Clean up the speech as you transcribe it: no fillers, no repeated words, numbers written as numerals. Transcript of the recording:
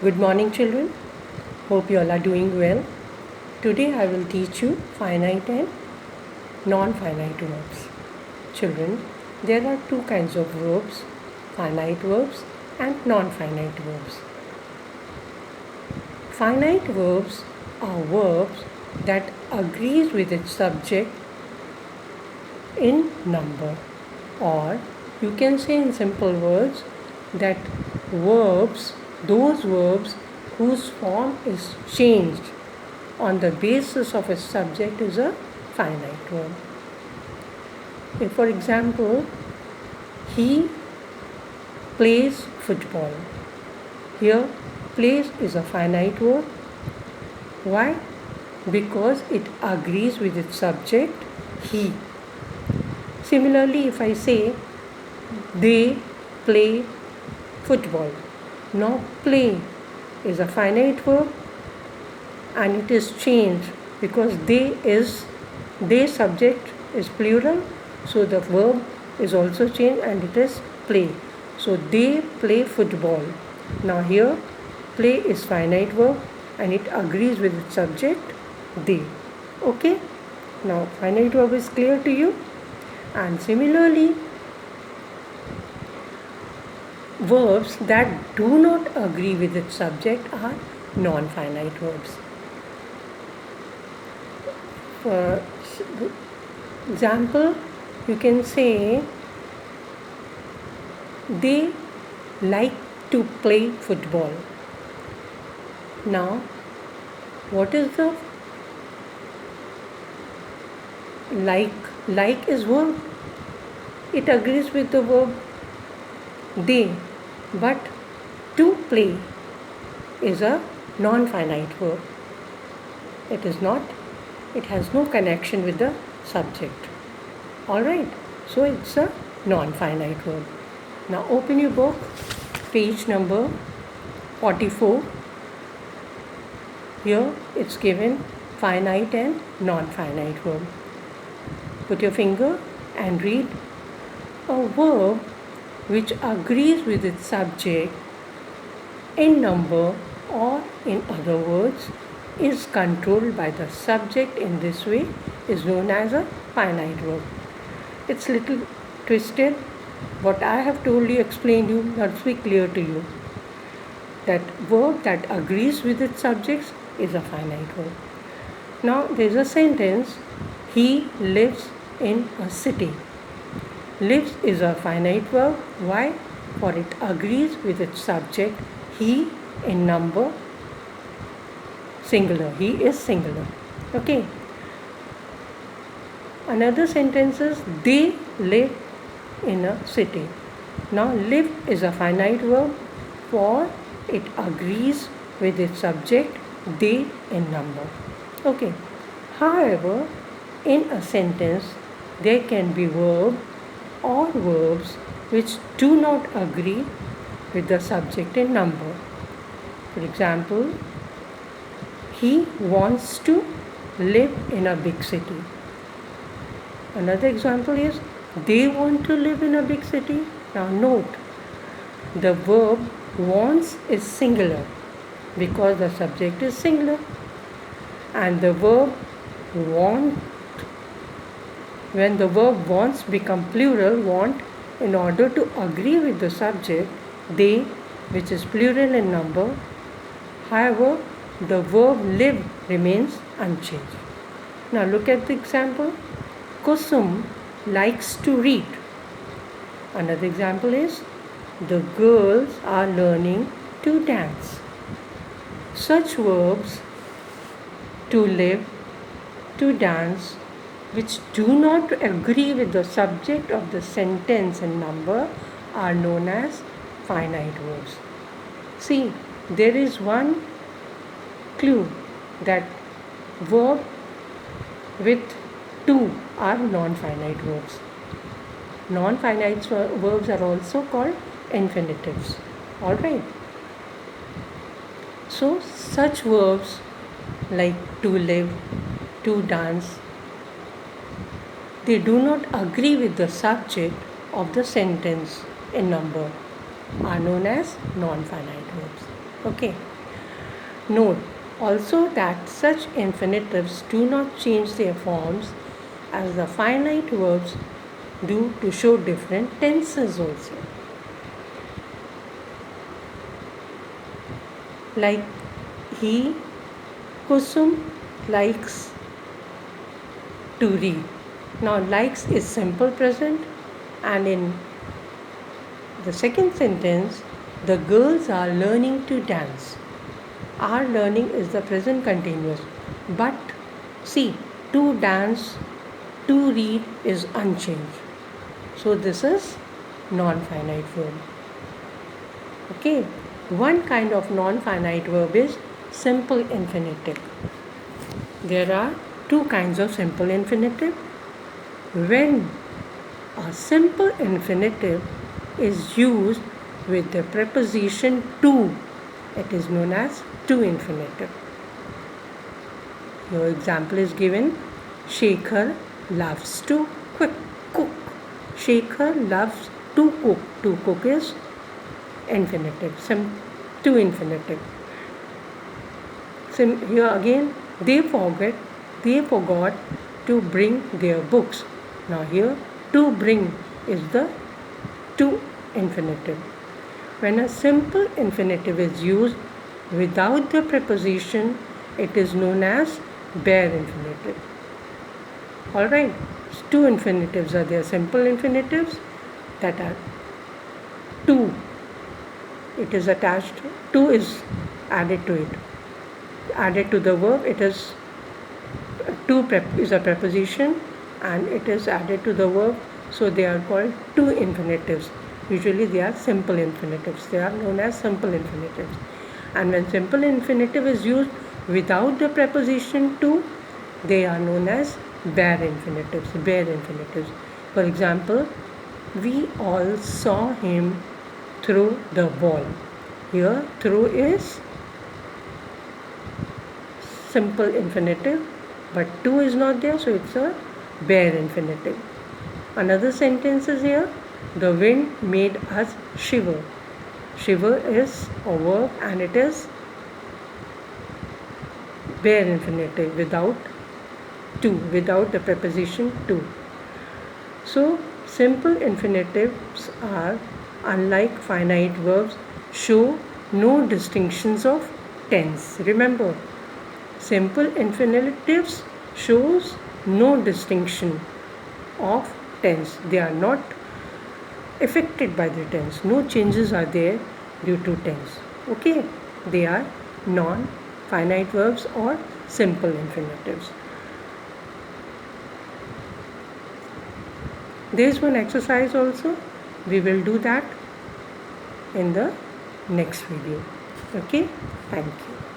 Good morning, children. Hope you all are doing well. Today I will teach you finite and non-finite verbs. Children, there are two kinds of verbs, finite verbs and non-finite verbs. Finite verbs are verbs that agrees with its subject in number, or you can say in simple words that those verbs whose form is changed on the basis of its subject is a finite verb. If, for example, he plays football. Here, plays is a finite verb. Why? Because it agrees with its subject, he. Similarly, if I say they play football. Now, play is a finite verb and it is changed because they subject is plural, so the verb is also changed and it is play. So they play football. Now here play is finite verb and it agrees with its subject they. Okay, now finite verb is clear to you. And similarly, verbs that do not agree with its subject are non-finite verbs. For example, you can say they like to play football. Now, what is the like? Like is verb. It agrees with the verb they, but to play is a non-finite verb. It is not. It has no connection with the subject. Alright, so it's a non-finite verb. Now open your book, page number 44. Here it's given finite and non-finite verb. Put your finger and read. A verb which agrees with its subject in number, or in other words, is controlled by the subject in this way, is known as a finite verb. It's little twisted. What I have told you, explained you, must be clear to you. That verb that agrees with its subjects is a finite verb. Now there is a sentence, he lives in a city. Lives is a finite verb. Why? For it agrees with its subject, he, in number, singular. He is singular. Okay. Another sentence is they live in a city. Now live is a finite verb, for it agrees with its subject they in number. Okay. However, in a sentence there can be verb or verbs which do not agree with the subject in number. For example, he wants to live in a big city. Another example is they want to live in a big city. Now note, the verb wants is singular because the subject is singular, and the verb want, when the verb wants become plural, want, in order to agree with the subject they, which is plural in number. However, the verb live remains unchanged. Now look at the example. Kusum likes to read. Another example is the girls are learning to dance. Such verbs, to live, to dance, which do not agree with the subject of the sentence and number, are known as finite verbs. See, there is one clue that verb with to are non-finite verbs. Non-finite verbs are also called infinitives. Alright. So such verbs like to live, to dance, they do not agree with the subject of the sentence in number, are known as non-finite verbs. Okay. Note also that such infinitives do not change their forms as the finite verbs do to show different tenses also. Like he, Kusum, likes to read. Now, likes is simple present, and in the second sentence, the girls are learning to dance. Are learning is the present continuous, but see, to dance, to read is unchanged. So, this is non finite verb. Okay, one kind of non finite verb is simple infinitive. There are two kinds of simple infinitive. When a simple infinitive is used with the preposition to, it is known as to infinitive. Your example is given: Shekhar loves to cook. Shekhar loves to cook. To cook is infinitive, to infinitive. Here again, they forgot to bring their books. Now here, to bring is the to infinitive. When a simple infinitive is used without the preposition, it is known as bare infinitive. Alright, two infinitives are there: simple infinitives that are to, it is attached, to is added to it. Added to the verb, it is to is a preposition and it is added to the verb, so they are called two infinitives. Usually they are simple infinitives. They are known as simple infinitives. And when simple infinitive is used without the preposition to, they are known as bare infinitives. Bare infinitives. For example, we all saw him throw the ball. Here, throw is simple infinitive, but to is not there, so it's a bare infinitive. Another sentence is here: the wind made us shiver. Shiver is a verb and it is bare infinitive without to, without the preposition to. So, simple infinitives are, unlike finite verbs, show no distinctions of tense. Remember, simple infinitives shows no distinction of tense. They are not affected by the tense. No changes are there due to tense. Okay, they are non-finite verbs or simple infinitives. There is one exercise also. We will do that in the next video. Okay, thank you.